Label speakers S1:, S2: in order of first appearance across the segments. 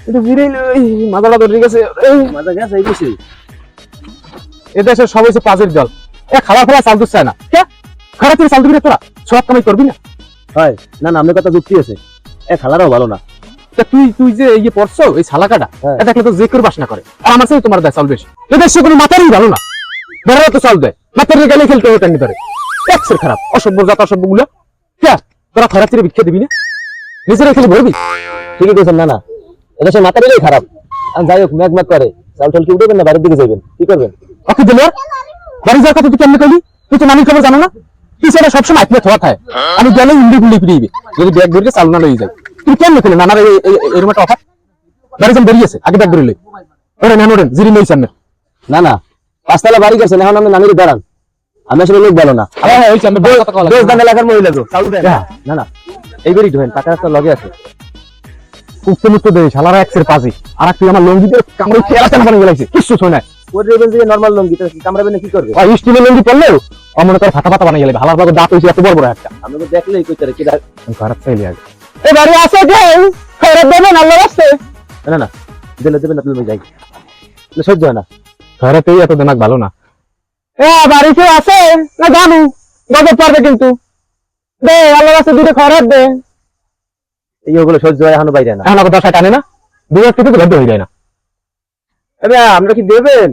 S1: এটা ভিড়ে মাথাটা ধরে গেছে,
S2: মাথা গেছে এই বেশি।
S1: এদেশে সব হচ্ছে পাঁচের জল। খাবার ফেলা চাল দুধ চায় না, খারাপ থেকে চাল দিবি না তোরা, সব কামাই করবি না।
S2: হয় না না, আপনার কথা যুক্তি আছে। খালারাও ভালো না।
S1: তুই যে ইয়ে পড়ছো এই শালাকাটা, এটা দেখলে তো যে কেউ বাসনা করে। আর আমার সাথে তোমার দেয় চাল বেশি। এদেশে কোনো মাথারই ভালো না, বেড়া তো চাল দেয়, মাথার গেলে খেলতে হবে টানি ধরে। ট্যাক্সের খারাপ, অসভ্য জাত, অসভ্য গুলো। তোরা খরা থেকে ভিক্ষা দিবি না, নিজেরা খেলে ভরবি।
S2: ঠিকই বলছেন। না না, এদেশে মাথা দিলেই খারাপ। যাই হোক, ম্যাগ করে চাল টাল কি উঠবেন না, বাড়ির দিকে যাবেন, কি করবেন?
S1: ওকে দিল বাড়ি যাওয়ার কথা তুই কেমনে করলি? তুই তো মানিক খবর জানো না, পিছনে সবসময় আত্মীয় থোয়া থাকে। আমি গেলে ইন্ডি গুলি ফিরিয়ে যদি ব্যাগ ধরে চাল না লই যাই। তুই কেমনে করলি? নানার এরকম একটা অফার বাড়ি যান বেরিয়েছে, আগে ব্যাগ ধরে লই। ওরে নেন ওরেন জিরি লই সামনে।
S2: না না, পাঁচতলা বাড়ি গেছেন, এখন আমি নানির দাঁড়ান। আমি আসলে লোক ভালো না।
S1: ওই সামনে
S2: এলাকার মহিলা তো চাল দেন। না না, এই বেরি ঢোকেন, টাকা রাস্তার লগে আছে।
S1: উক্ত মুক্ত দে শালারা এক্সের পাজি। আর তুই আমার লঙ্গি দিয়ে কামড়ে খেলা কেন বানিয়ে গেলাইছিস? কিছু শোয় না।
S2: ওর রেবেন যে নরমাল লঙ্গি, তো কামড়াবেন না কি করবে?
S1: ওই স্টিলের লঙ্গি পড়লেও মনে করে ফাটা ফাটা বানিয়ে গেলে ভালো ভালো দাঁত হয়েছে এত বড় বড় একটা।
S2: আমি তো দেখলেই কইতারে কি
S1: খারাপ চাইলে আগে এ বাড়ি আছে কে খরচ দেবেন আল্লাহ রাস্তে।
S2: না না, দিলে দেবেন না, তুমি যাই না, সহ্য হয় না।
S1: খরচেই এত দিমাগ ভালো না। এ বাড়ি কেউ আছে না? জানু গজব পারবে কিন্তু। দে আল্লাহ রাস্তে দুটো খরচ দে।
S2: এই ওগুলো সহ্য হয় এখনো বাইরে না।
S1: এখন আবার দশায় টানে না, দুই এক থেকে গদ্য হয়ে যায় না।
S2: আরে আমরা কি দেবেন?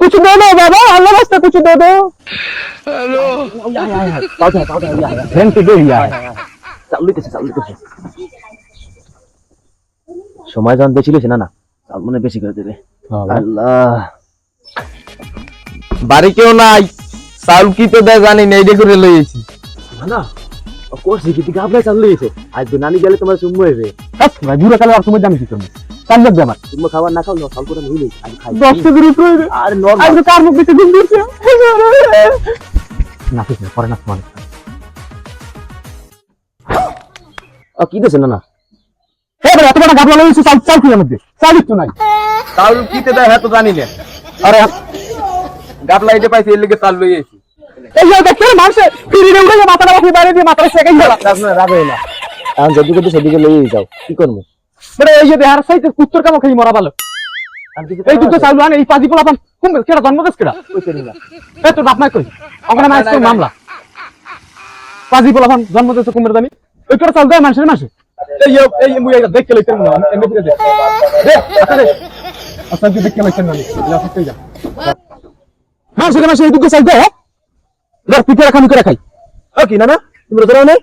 S1: कुछ दे दो बाबा, अल्लाह वास्ते कुछ दे दो।
S2: हेलो
S1: थैंक यू यार।
S2: সময় যখন বেশি লইছে, না না চাল মনে বেশি করে দেবে। আল্লাহ,
S1: বাড়ি কেউ নাই, চাউল কি তো দেয় জানি না, এইটা করে লইছি।
S2: না না করছি কি, তুই আপনার চাল লইছে। আজ নানি গেলে তোমার সুম্ম হইবে।
S1: ভাই বুড়ো কালে আর সময় দামি কি করবো? চাল লাগবে আমার।
S2: তুমি খাবার না খাও, চাল করে হইলে আজ খাই
S1: 10 কেজির উপরে।
S2: আর নরমাল
S1: আজ কার মুখ দিতে দিন দিছে না, ঠিক না পরে না তোমার।
S2: কি দিছে? না না,
S1: হে বড় এত বড় গাবলা লইছি, চাল চাল কি আমাদের চাল একটু নাই।
S3: চাউল কিতে দেয় হ্যাঁ তো জানি না।
S1: আরে
S3: গাবলা এটা পাইছি, এর লিগে চাল লই আইছি।
S1: এই যে দেখতে মানুষ ফিরিয়ে উড়ে মাথাটা বাকি বাইরে দিয়ে মাথাটা সেকেন্ড গেল।
S2: আপনার রাগ হয় না, এখন যেদিকে তো সেদিকে লইয়ে যাও, কি করবো?
S1: বড় এই যে দেহার সাইতে কুত্তর কাম খাই মরা ভালো। এই দুটো চাল আনে, এই পাজি পোলা পান কম কেডা জন্ম দেশ কেডা এই তোর বাপ মাই কই ওখানে মাইস কই মামলা পাজি পোলা পান জন্ম দেশ কুমের জানি ওই তোর চাল দেয় মানুষের মাসে। এই এই মুই এটা দেখতে লইতেন না, এমনি ফিরে দে দে আচ্ছা তুই দেখতে লইতেন না, যা ফিরে যা মানুষের মাসে এই দুটো চাল দেয়। ধর পিঠে রাখা আমি করে খাই।
S2: ও কি? না না, তুমি রোজা নেই?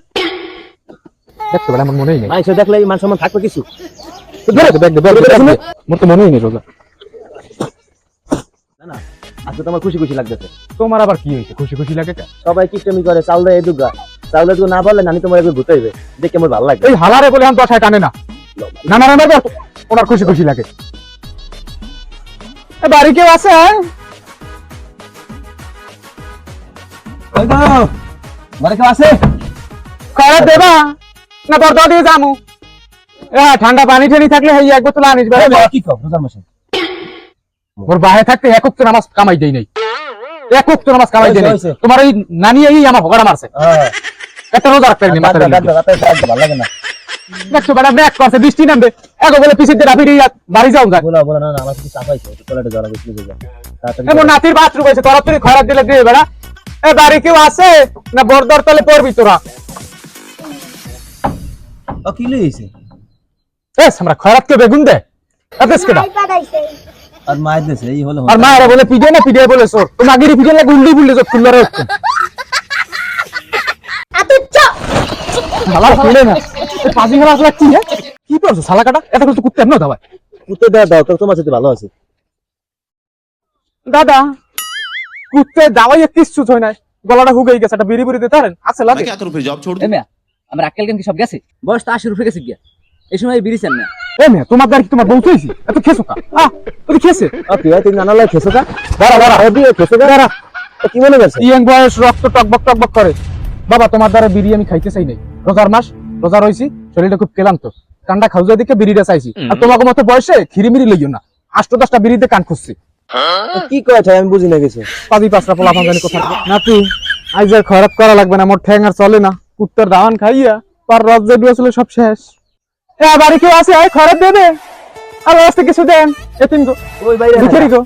S1: দেখতে বড় আমার মনেই নেই।
S2: মাইসে দেখলে মান সম্মান থাকবে কিছু?
S1: ধরে দেখ দেখ মোর তো মনেই নেই রোজা।
S2: না না, আজকে তোমার খুশি খুশি লাগতেছে।
S1: তোমার আবার কি হয়েছে খুশি খুশি লাগে?
S2: সবাই কিস্টেমি করে, চাল দেয় এদুগা, চাল দেয় না বললে নানি তোমার একবার ঘুরতে দেখে আমার ভালো লাগে।
S1: এই হালারে বলে আমি দশায় টানে না, নানার আমার ওনার খুশি খুশি লাগে। বাড়ি কেউ আছে?
S2: বাড়ি কেউ আছে?
S1: খরচ দেবা না বরদা দিয়ে যামু? ঠান্ডা পানি ঠানি থাকলে এই এক বোতল আনিস।
S2: কি কর রোজার মাসে
S1: ওর বাহে থাকতে একক তো নামাজ কামাই দেই নাই, একক তো নামাজ কামাই দেই নাই। তোমার এই নানি এই আমার ভগড়া মারছে। একটা রোজা রাখতে পারিনি মাথায়
S2: ভালো লাগে না।
S1: দেখছো বেটা ব্যাক করছে, বৃষ্টি নামবে এগো বলে পিছিয়ে দিয়ে রাফি বাড়ি যাও যা।
S2: বলো বলো, না না আমার কিছু চাপাইছে, টয়লেটে যাওয়া লাগবে, প্লিজ যাও তাড়াতাড়ি।
S1: এমন নাতির বাথরুম হয়েছে, তোরা তুই খরাত দিলে দিয়ে বেড়া। এ বাড়ি কেউ আছে না? বরদর তলে পড়বি তোরা।
S2: ও কি লইছে?
S1: এস আমরা খরাতকে বেগুন দে আদেশ কেডা
S2: আর মায়ের দেশে এই হলো।
S1: আর মায়েরা বলে পিডে না পিডে বলে সোর তো মাগিরি পিডে না গুন্ডি বুললে সব খুলরে শালা খুলে না এ পাজি গলা আসলে কি হে কি করছ শালা কাটা? এটা তো কুত্তে এমন দাও
S2: কুত্তে দাও দাও, তো তোমার সাথে ভালো আছে
S1: দাদা। কুত্তে দাওয়াই কিছু হয় না, গলাটা হুগেই গেছে, একটা বিড়ি বুড়ি দিতে পারেন আছে লাগে।
S4: क्या करूं फिर जॉब छोड़ दूं?
S2: আমার আক্কেল কেন কি সব গেছে? বয়স তো 80 রুপে গেছে গিয়া, এই সময় বিড়ি চান না।
S1: এ মে তোমার দাঁড়ি তোমার বউ থইছি এত খেছো কা তুই খেছে
S2: ওকে তুই নানা লাই খেছো কা?
S1: দাঁড়া দাঁড়া
S2: ও দিয়ে খেছো কা?
S1: দাঁড়া
S2: কি মনে করছ?
S1: ইয়ং বয়স রক্ত টকবক টকবক করে। বাবা তোমার দ্বারা বিড়ি আমি খাইতে চাই নাই, রোজার মাস রোজা রইছি, শরীরটা খুব ক্লান্ত, কানটা খাউজা দিকে বিড়িটা চাইছি। আর তোমাকে মতো বয়সে খিরিমিরি লইও না, 8-10টা বিড়িতে কান খুঁজছি।
S2: কি কয় আমি বুঝি না কিছু।
S1: পাবি পাঁচটা পোলা জানি কোথা নাতি আজ আর খারাপ করা লাগবে না, মোর ঠ্যাং আর চলে না, কুত্তার দাওয়ান খাইয়া পার রজ যে আসলে সব শেষ। হ্যাঁ বাড়ি কেউ আছে? আয় খরচ দেবে। আর আস্তে কিছু দেন এতিম গো
S2: ওই বাইরে
S1: ভিখারি গো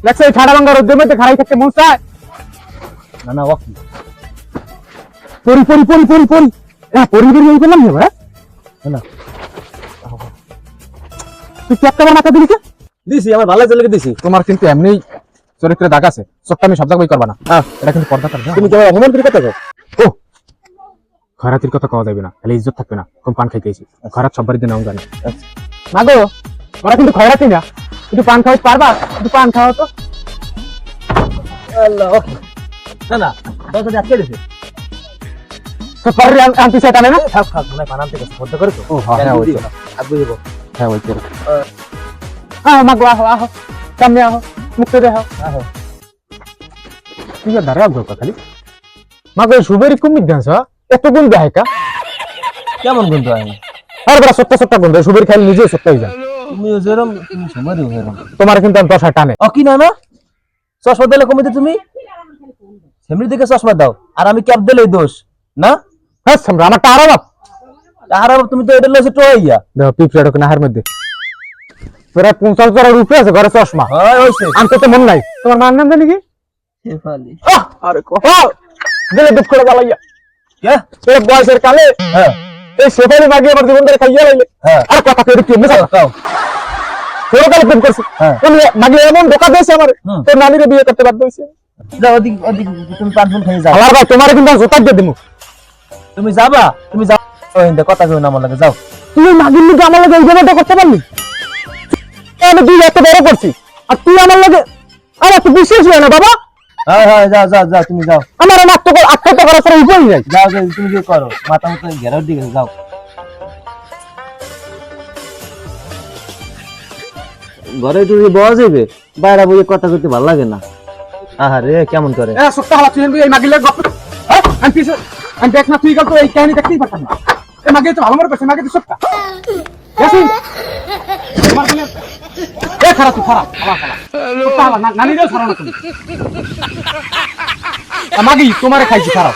S1: দেখছো এই ঠাডা ভাঙ্গা রোদের মধ্যে খাড়াই থাকতে মন চায়
S2: না না ওকে
S1: পরি পরি পরি পরি পরি পরি পরি এই করলাম না
S2: না
S1: তুই কি একটা মাথা দিলি কে
S2: দিছি আমার ভালো চলে দিছি
S1: তোমার কিন্তু এমনি চরিত্রে দাগ আছে চোখটা আমি সব জায়গায় করবা না এটা কিন্তু পর্দা করবে
S2: তুমি কি আমার অপমান করে কথা কও
S1: ও খরাতির কথা কওয়া যাবে না তাহলে ইজ্জত থাকবে না কম পান খাইতেছি খরাত সব বাড়িতে নাও জানি না গো ওরা কিন্তু খয়রাতি না একটু পান খাওয়াতে পারবা একটু পান খাওয়া তো
S2: আল্লাহ ওকে না না দশ হাজার আটকে দিছে
S1: তো পারি আনতে চাই টানে না
S2: খাপ খাপ মানে বানাতে গেছে বদ্ধ করে তো
S1: ও হ্যাঁ ওই
S2: আর বুঝবো
S1: হ্যাঁ ওই করে মাগো আহো আহো সামনে আহো মুক্ত দেহ
S2: আহো
S1: তুই দাঁড়া আগ্রহ খালি মাগো সুবেরি কুমির দাস এত গুণ দেয় কা
S2: কেমন গন্ধ আমি
S1: আর বড় সত্য সত্য গন্ধ সুবেরি খালি নিজে সত্য হয়ে যায়
S2: তুমি যেরকম তুমি সময় দিও এরকম
S1: তোমার কিন্তু আমি 10 টানে
S2: কি না না চশমা দিলে কমিতে তুমি সেমনি দিকে চশমা দাও আর আমি ক্যাপ দিলেই দোষ না
S1: হ্যাঁ সামরা আমারটা আরো বাপ
S2: তাহারা তুমি তো এটা লসে টোয়াইয়া
S1: দেখো পিপড়া ঢোকে নাহার মধ্যে প্রায় 50 রুপে আছে ঘরে চশমা
S2: হয় হইছে
S1: আনতে তো মন নাই তোমার মার নাম জানি কি
S2: শেফালি
S1: আরে দিলে দুঃখ করে জ্বালাইয়া
S2: কে
S1: এই বয়সের কালে
S2: হ্যাঁ
S1: এই সেফালি মাগি আমার জীবন ধরে খাইয়া লাইলে
S2: হ্যাঁ
S1: আর কথা কই কি মিছা
S2: কাও
S1: পুরো কালে প্রেম করছে
S2: হ্যাঁ।
S1: তুমি মাগি এমন ধোকা দিয়েছে আমার
S2: হুম।
S1: তোর নানিরে বিয়ে করতে বাধ্য হইছে
S2: যাও ওদিক ওদিক তুমি পান ফুল খেয়ে যাও
S1: আমার ভাই তোমার কিন্তু জোতা দিয়ে দিমু
S2: তুমি যাবা তুমি যাও ওইন্দে কথা কই না আমার লাগে যাও
S1: তুই মাগির লিগে আমার লাগে এই জায়গাটা করতে পারলি আমি দুই এত বড় করছি আর তুই আমার লাগে আমার তো বিশ্বাস হয় না বাবা
S2: হ্যাঁ হ্যাঁ যাও যাও যাও তুমি যাও
S1: আমার আত্মহত্যা করার পরে উপায় নাই
S2: যাও যাও তুমি কি করো মাথা মতো ঘেরার দিকে যাও ঘরে যদি বয়া যাবে বাইরে বইয়ে কথা করতে ভালো লাগে না আহারে কেমন করে
S1: সত্য হওয়া তুই এই মাগিলে গপ আমি দেখ না তুই গল্প এই কাহিনী দেখতেই পারতাম না এই মাগি তো ভালো মনে করছে মাগি তো সত্য ইয়াসিন তোমার বলে এ খারাপ তুই খারাপ নানি রে ছাড়া না তুমি মাগি তোমারে খাইছি খারাপ